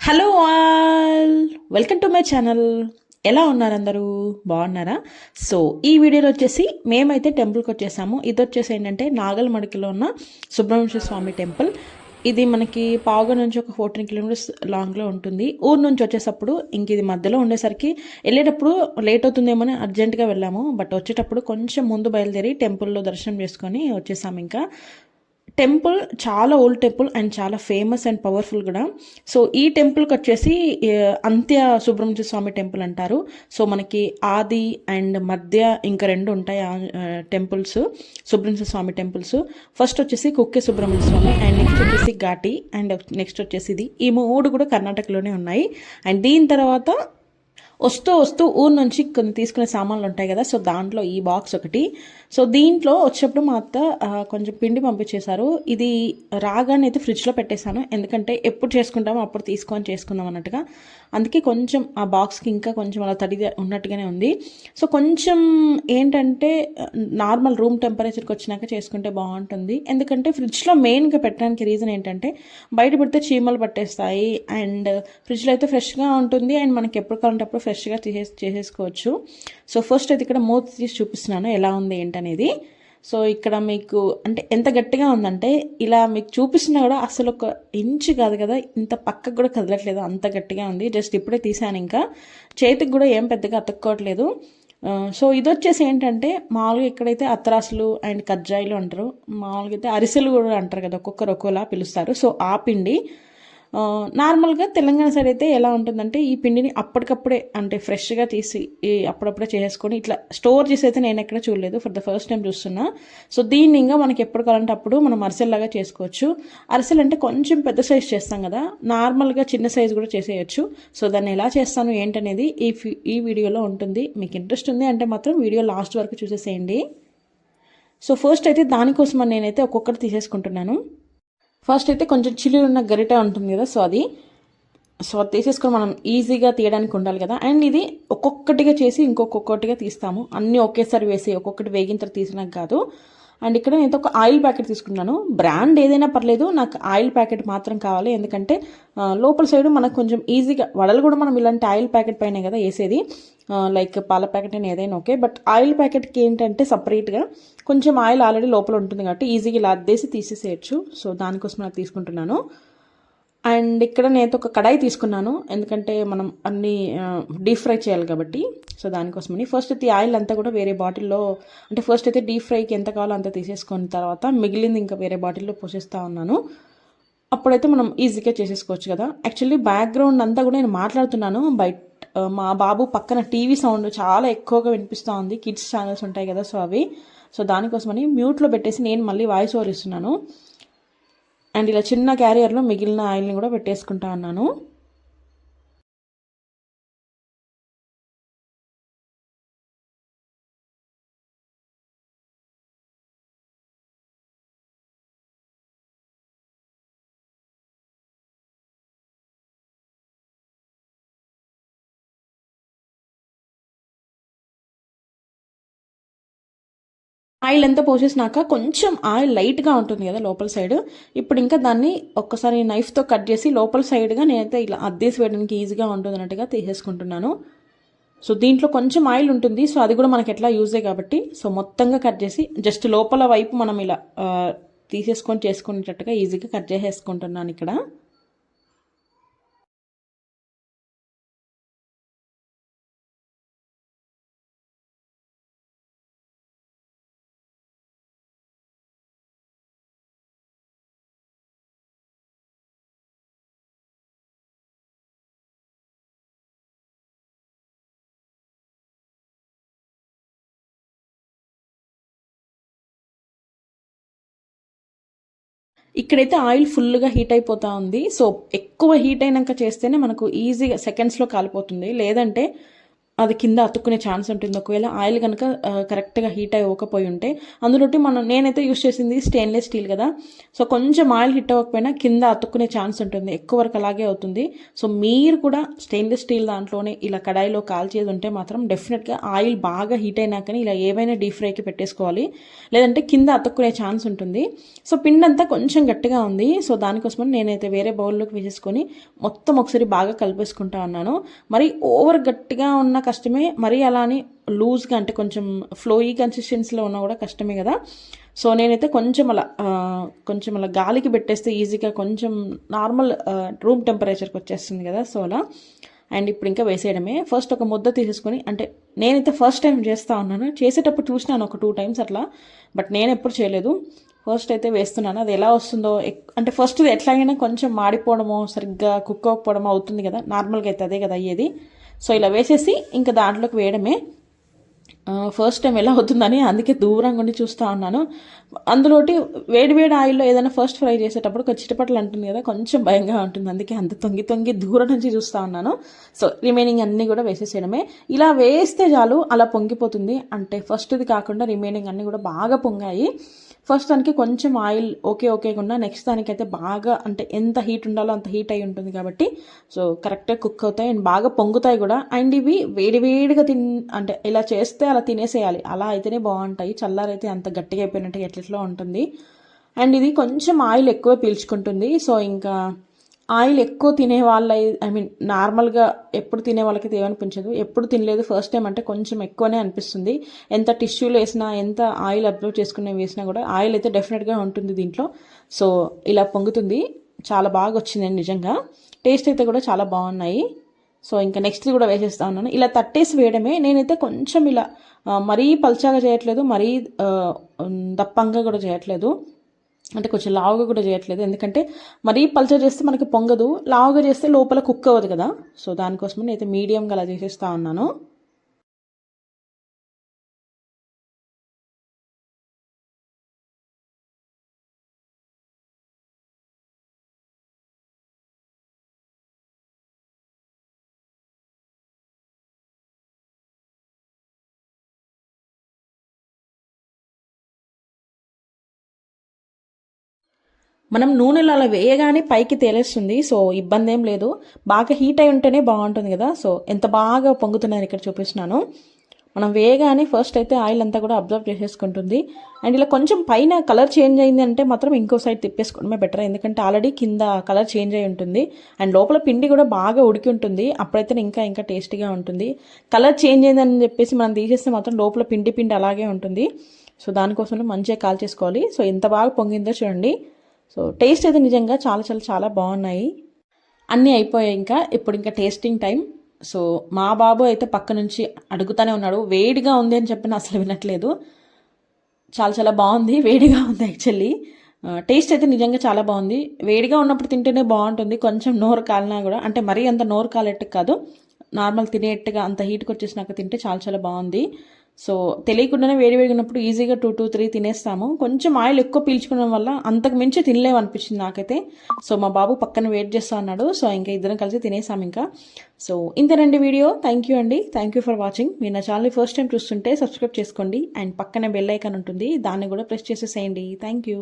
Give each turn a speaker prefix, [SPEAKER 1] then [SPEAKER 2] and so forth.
[SPEAKER 1] Hello all, welcome to my channel. ఎలా ఉన్నారు అందరూ? బాగున్నారా? సో ఈ వీడియోలో వచ్చేసి మేమైతే టెంపుల్కి వచ్చేసాము. ఇది వచ్చేసి ఏంటంటే నాగల్మడికిలో ఉన్న సుబ్రహ్మణ్య స్వామి టెంపుల్. ఇది మనకి పావుగా నుంచి ఒక 14 కిలోమీటర్స్ లాంగ్లో ఉంటుంది. ఊరు నుంచి వచ్చేటప్పుడు ఇంక ఇది మధ్యలో ఉండేసరికి వెళ్ళేటప్పుడు లేట్ అవుతుందేమో అని అర్జెంటుగా వెళ్ళాము. బట్ వచ్చేటప్పుడు కొంచెం ముందు బయలుదేరి టెంపుల్లో దర్శనం చేసుకొని వచ్చేసాము. ఇంకా టెంపుల్ చాలా ఓల్డ్ టెంపుల్ అండ్ చాలా ఫేమస్ అండ్ పవర్ఫుల్ కూడా. సో ఈ టెంపుల్కి వచ్చేసి అంత్య సుబ్రహ్మణ్య స్వామి టెంపుల్ అంటారు. సో మనకి ఆది అండ్ మధ్య ఇంకా రెండు ఉంటాయి టెంపుల్స్, సుబ్రహ్మణ్య స్వామి టెంపుల్స్. ఫస్ట్ వచ్చేసి కుక్కే సుబ్రహ్మణ్య స్వామి అండ్ నెక్స్ట్ వచ్చేసి ఘాటి అండ్ నెక్స్ట్ వచ్చేసి ఇది. ఈ మూడు కూడా కర్ణాటకలోనే ఉన్నాయి. అండ్ దీని తర్వాత వస్తూ వస్తూ ఊరు నుంచి కొన్ని తీసుకునే సామాన్లు ఉంటాయి కదా, సో దాంట్లో ఈ బాక్స్ ఒకటి. సో దీంట్లో వచ్చేటప్పుడు మా అత్త కొంచెం పిండి పంపించేశారు. ఇది రాగానే అయితే ఫ్రిడ్జ్లో పెట్టేశాను, ఎందుకంటే ఎప్పుడు చేసుకుంటామో అప్పుడు తీసుకొని చేసుకుందాం అన్నట్టుగా. అందుకే కొంచెం ఆ బాక్స్కి ఇంకా కొంచెం అలా తడి ఉన్నట్టుగానే ఉంది. సో కొంచెం ఏంటంటే నార్మల్ రూమ్ టెంపరేచర్కి వచ్చినాక చేసుకుంటే బాగుంటుంది. ఎందుకంటే ఫ్రిడ్జ్లో మెయిన్గా పెట్టడానికి రీజన్ ఏంటంటే బయట పెడితే చీమలు పట్టేస్తాయి అండ్ ఫ్రిడ్జ్లో అయితే ఫ్రెష్గా ఉంటుంది అండ్ మనకి ఎప్పుడు కావాలంటే అప్పుడు ఫ్రెష్గా చేసేసుకోవచ్చు. సో ఫస్ట్ అయితే ఇక్కడ మూత తీసి చూపిస్తున్నాను ఎలా ఉంది ఏంటనేది. సో ఇక్కడ మీకు అంటే ఎంత గట్టిగా ఉందంటే ఇలా మీకు చూపిస్తున్నా కూడా అసలు ఒక ఇంచు కాదు కదా, ఇంత పక్కకు కూడా కదలట్లేదు, అంత గట్టిగా ఉంది. జస్ట్ ఇప్పుడే తీసాను, ఇంకా చేతికి కూడా ఏం పెద్దగా అతుక్కోవట్లేదు. సో ఇది వచ్చేసి ఏంటంటే మామూలుగా ఇక్కడైతే అత్రాసులు అండ్ కజ్జాయిలు అంటారు, మామూలుగా అయితే అరిసెలు కూడా అంటారు కదా, ఒక్కొక్కరు ఒక్కోలా పిలుస్తారు. సో ఆ పిండి నార్మల్గా తెలంగాణ సైడ్ అయితే ఎలా ఉంటుందంటే ఈ పిండిని అప్పటికప్పుడే అంటే ఫ్రెష్గా తీసి అప్పుడప్పుడే చేసుకొని ఇట్లా స్టోర్ చేసి అయితే నేను ఎక్కడ చూడలేదు, ఫర్ ద ఫస్ట్ టైం చూస్తున్నా. సో దీన్ని ఇంకా మనకి ఎప్పుడు కావాలంటే అప్పుడు మనం అరిసెల్లాగా చేసుకోవచ్చు. అరిసెలు అంటే కొంచెం పెద్ద సైజ్ చేస్తాం కదా, నార్మల్గా చిన్న సైజు కూడా చేసేయచ్చు. సో దాన్ని ఎలా చేస్తాను ఏంటనేది ఈ వీడియోలో ఉంటుంది. మీకు ఇంట్రెస్ట్ ఉంది అంటే మాత్రం వీడియో లాస్ట్ వరకు చూసేసేయండి. సో ఫస్ట్ అయితే దానికోసం నేనైతే ఒక్కొక్కటి తీసేసుకుంటున్నాను. ఫస్ట్ అయితే కొంచెం చిల్లి ఉన్న గరిట ఉంటుంది కదా, సో అది తీసేసుకొని మనం ఈజీగా తీయడానికి ఉండాలి కదా. అండ్ ఇది ఒక్కొక్కటిగా చేసి ఇంకొకటిగా తీస్తాము, అన్నీ ఒకేసారి వేసి ఒక్కొక్కటి వేగిన తర్వాత తీసినాక కాదు. అండ్ ఇక్కడ నేను ఒక ఆయిల్ ప్యాకెట్ తీసుకున్నాను, బ్రాండ్ ఏదైనా పర్లేదు, నాకు ఆయిల్ ప్యాకెట్ మాత్రం కావాలి. ఎందుకంటే లోపల సైడ్ మనకు కొంచెం ఈజీగా వడలు కూడా మనం ఇలాంటి ఆయిల్ ప్యాకెట్ పైనే కదా వేసేది, లైక్ పాల ప్యాకెట్ అని ఏదైనా ఓకే. బట్ ఆయిల్ ప్యాకెట్కి ఏంటంటే సపరేట్గా కొంచెం ఆయిల్ ఆల్రెడీ లోపల ఉంటుంది కాబట్టి ఈజీగా ఇలా అద్దేసి తీసేసేయచ్చు. సో దానికోసం నాకు తీసుకుంటున్నాను. అండ్ ఇక్కడ నేను ఒక కడాయి తీసుకున్నాను, ఎందుకంటే మనం అన్నీ డీప్ ఫ్రై చేయాలి కాబట్టి. సో దానికోసమని ఫస్ట్ అయితే ఆయిల్ అంతా కూడా వేరే బాటిల్లో, అంటే ఫస్ట్ అయితే డీప్ ఫ్రైకి ఎంత కావాలో అంత తీసేసుకున్న తర్వాత మిగిలింది ఇంకా వేరే బాటిల్లో పోసేస్తూ ఉన్నాను. అప్పుడైతే మనం ఈజీగా చేసేసుకోవచ్చు కదా. యాక్చువల్లీ బ్యాక్గ్రౌండ్ అంతా కూడా నేను మాట్లాడుతున్నాను, బయట మా బాబు పక్కన టీవీ సౌండ్ చాలా ఎక్కువగా వినిపిస్తూ ఉంది, కిడ్స్ ఛానల్స్ ఉంటాయి కదా, సో అవి. సో దానికోసమని మ్యూట్లో పెట్టేసి నేను మళ్ళీ వాయిస్ ఓవర్ ఇస్తున్నాను. అండ్ ఇలా చిన్న క్యారియర్లో మిగిలిన ఆయిల్ని కూడా పెట్టేసుకుంటా ఉన్నాను. ఆయిల్ ఎంత పోసేసినాక కొంచెం ఆయిల్ లైట్గా ఉంటుంది కదా లోపల సైడ్, ఇప్పుడు ఇంకా దాన్ని ఒక్కసారి నైఫ్తో కట్ చేసి లోపల సైడ్గా నేనైతే ఇలా అద్దేసి వేయడానికి ఈజీగా ఉంటుంది అన్నట్టుగా తీసేసుకుంటున్నాను. సో దీంట్లో కొంచెం ఆయిల్ ఉంటుంది, సో అది కూడా మనకి ఎట్లా యూజే కాబట్టి సో మొత్తంగా కట్ చేసి జస్ట్ లోపల వైపు మనం ఇలా తీసేసుకొని చేసుకునేటట్టుగా ఈజీగా కట్ చేసేసుకుంటున్నాను ఇక్కడ. ఇక్కడైతే ఆయిల్ ఫుల్గా హీట్ అయిపోతూ ఉంది. సో ఎక్కువ హీట్ అయినాక చేస్తేనే మనకు ఈజీగా సెకండ్స్లో కాలిపోతుంది, లేదంటే అది కింద అతుక్కునే ఛాన్స్ ఉంటుంది. ఒకవేళ ఆయిల్ కనుక కరెక్ట్గా హీట్ అవ్వకపోయి ఉంటే, అందులోటి నేనైతే యూస్ చేసింది స్టెయిన్లెస్ స్టీల్ కదా, సో కొంచెం ఆయిల్ హిట్ అవ్వకపోయినా కింద అతుక్కునే ఛాన్స్ ఉంటుంది, ఎక్కువ వరకు అలాగే అవుతుంది. సో మీరు కూడా స్టెయిన్లెస్ స్టీల్ దాంట్లోనే ఇలా కడాయిలో కాల్చేది ఉంటే మాత్రం డెఫినెట్గా ఆయిల్ బాగా హీట్ అయినాకని ఇలా ఏవైనా డీప్ ఫ్రైకి పెట్టేసుకోవాలి, లేదంటే కింద అతుక్కునే ఛాన్స్ ఉంటుంది. సో పిండి అంతా కొంచెం గట్టిగా ఉంది, సో దానికోసమని నేనైతే వేరే బౌల్లోకి వేసేసుకొని మొత్తం ఒకసారి బాగా కలిపేసుకుంటా ఉన్నాను. మరి ఓవర్ గట్టిగా ఉన్న కష్టమే, మరి అలా అని లూజ్గా అంటే కొంచెం ఫ్లోయీ కన్సిస్టెన్సీలో ఉన్నా కూడా కష్టమే కదా. సో నేనైతే కొంచెం అలా గాలికి పెట్టేస్తే ఈజీగా కొంచెం నార్మల్ రూమ్ టెంపరేచర్కి వచ్చేస్తుంది కదా, సో అలా. అండ్ ఇప్పుడు ఇంకా వేసేయడమే. ఫస్ట్ ఒక ముద్ద తీసేసుకొని, అంటే నేనైతే ఫస్ట్ టైం చేస్తూ ఉన్నాను, చేసేటప్పుడు చూసినాను ఒక 2 times అట్లా, బట్ నేను ఎప్పుడు చేయలేదు. ఫస్ట్ అయితే వేస్తున్నాను, అది ఎలా వస్తుందో. అంటే ఫస్ట్ ఎట్లాగైనా కొంచెం మాడిపోవడమో సరిగ్గా కుక్ అవ్వకపోవడమో అవుతుంది కదా, నార్మల్గా అయితే అదే కదా అయ్యేది. సో ఇలా వేసేసి ఇంకా దాంట్లోకి వేయడమే. ఫస్ట్ టైం ఎలా అవుతుందని అందుకే దూరంగా ఉండి చూస్తూ ఉన్నాను. అందులోటి వేడి ఆయిల్లో ఏదైనా ఫస్ట్ ఫ్రై చేసేటప్పుడు కొంచెం చిటపటలు అంటుంది కదా, కొంచెం భయంగా ఉంటుంది, అందుకే అంత తొంగి దూరం నుంచి చూస్తూ ఉన్నాను. సో రిమైనింగ్ అన్నీ కూడా వేసేసేయడమే. ఇలా వేస్తే చాలు అలా పొంగిపోతుంది, అంటే ఫస్ట్ది కాకుండా రిమైనింగ్ అన్నీ కూడా బాగా పొంగాయి. ఫస్ట్ దానికి కొంచెం ఆయిల్ ఓకేకుండా, నెక్స్ట్ దానికైతే బాగా అంటే ఎంత హీట్ ఉండాలో అంత హీట్ అయి ఉంటుంది కాబట్టి సో కరెక్ట్గా కుక్ అవుతాయి అండ్ బాగా పొంగుతాయి కూడా. అండ్ ఇవి వేడిగా అంటే ఇలా చేస్తే అలా తినేసేయాలి, అలా అయితేనే బాగుంటాయి. చల్లారైతే అంత గట్టిగా అయిపోయినట్టు ఎట్లా ఉంటుంది. అండ్ ఇది కొంచెం ఆయిల్ ఎక్కువ పీల్చుకుంటుంది. సో ఇంకా ఆయిల్ ఎక్కువ తినే వాళ్ళ, నార్మల్గా ఎప్పుడు తినే వాళ్ళకైతే ఏమనిపించదు, ఎప్పుడు తినలేదు ఫస్ట్ టైం అంటే కొంచెం ఎక్కువనే అనిపిస్తుంది. ఎంత టిష్యూలు వేసినా, ఎంత ఆయిల్ అబ్జర్వ్ చేసుకునే వేసినా కూడా ఆయిల్ అయితే డెఫినెట్గా ఉంటుంది దీంట్లో. సో ఇలా పొంగుతుంది, చాలా బాగా వచ్చిందండి నిజంగా. టేస్ట్ అయితే కూడా చాలా బాగున్నాయి. సో ఇంకా నెక్స్ట్ కూడా వేసేస్తా ఉన్నాను. ఇలా తట్టేసి వేయడమే. నేనైతే కొంచెం ఇలా మరీ పల్చాగా చేయట్లేదు, మరీ దప్పంగా కూడా చేయట్లేదు, అంటే కొంచెం లావుగా కూడా చేయట్లేదు. ఎందుకంటే మరీ పల్చర్ చేస్తే మనకి పొంగదు, లావుగా చేస్తే లోపల కుక్ అవ్వదు కదా. సో దానికోసమని నేనైతే మీడియంగా అలా చేసేస్తా ఉన్నాను. మనం నూనెలో అలా వేయగానే పైకి తేలేస్తుంది, సో ఇబ్బంది ఏం లేదు. బాగా హీట్ అయి ఉంటేనే బాగుంటుంది కదా. సో ఎంత బాగా పొంగుతున్నాయని ఇక్కడ చూపిస్తున్నాను. మనం వేయగానే ఫస్ట్ అయితే ఆయిల్ అంతా కూడా అబ్జర్వ్ చేసేసుకుంటుంది. అండ్ ఇలా కొంచెం పైన కలర్ చేంజ్ అయింది అంటే మాత్రం ఇంకో సైడ్ తిప్పేసుకోవడమే బెటర్, ఎందుకంటే ఆల్రెడీ కింద కలర్ చేంజ్ అయి ఉంటుంది అండ్ లోపల పిండి కూడా బాగా ఉడికి ఉంటుంది. అప్పుడైతే ఇంకా టేస్టీగా ఉంటుంది. కలర్ చేంజ్ అయిందని చెప్పేసి మనం తీసేస్తే మాత్రం లోపల పిండి అలాగే ఉంటుంది. సో దానికోసం మంచిగా కాల్ చేసుకోవాలి. సో ఎంత బాగా పొంగిందో చూడండి. సో టేస్ట్ అయితే నిజంగా చాలా బాగున్నాయి. అన్నీ అయిపోయాయి. ఇప్పుడు ఇంకా టేస్టింగ్ టైం. సో మా బాబు అయితే పక్క నుంచి అడుగుతూనే ఉన్నాడు, వేడిగా ఉంది అని చెప్పిన అసలు వినట్లేదు. చాలా బాగుంది, వేడిగా ఉంది యాక్చువల్లీ. టేస్ట్ అయితే నిజంగా చాలా బాగుంది. వేడిగా ఉన్నప్పుడు తింటేనే బాగుంటుంది, కొంచెం నోరు కాలినా కూడా, అంటే మరీ అంత నోరు కాలేట్టు కాదు, నార్మల్ తినేట్టుగా అంత హీట్కి వచ్చేసినాక తింటే చాలా బాగుంది. సో తెలియకుండానే వేడిగా ఉన్నప్పుడు ఈజీగా 2-3 తినేస్తాము. కొంచెం ఆయిల్ ఎక్కువ పీల్చుకోవడం వల్ల అంతకు మించి తినలేము అనిపించింది నాకైతే. సో మా బాబు పక్కన వెయిట్ చేస్తా అన్నాడు, సో ఇంకా ఇద్దరం కలిసి తినేసాం ఇంకా. సో ఇంతేనండి video. Thank you for watching. మీరు నా ఛానల్ ఫస్ట్ టైం చూస్తుంటే సబ్స్క్రైబ్ చేసుకోండి అండ్ పక్కనే బెల్ ఐకాన్ ఉంటుంది, దాన్ని కూడా ప్రెస్ చేసేసేయండి. Thank you.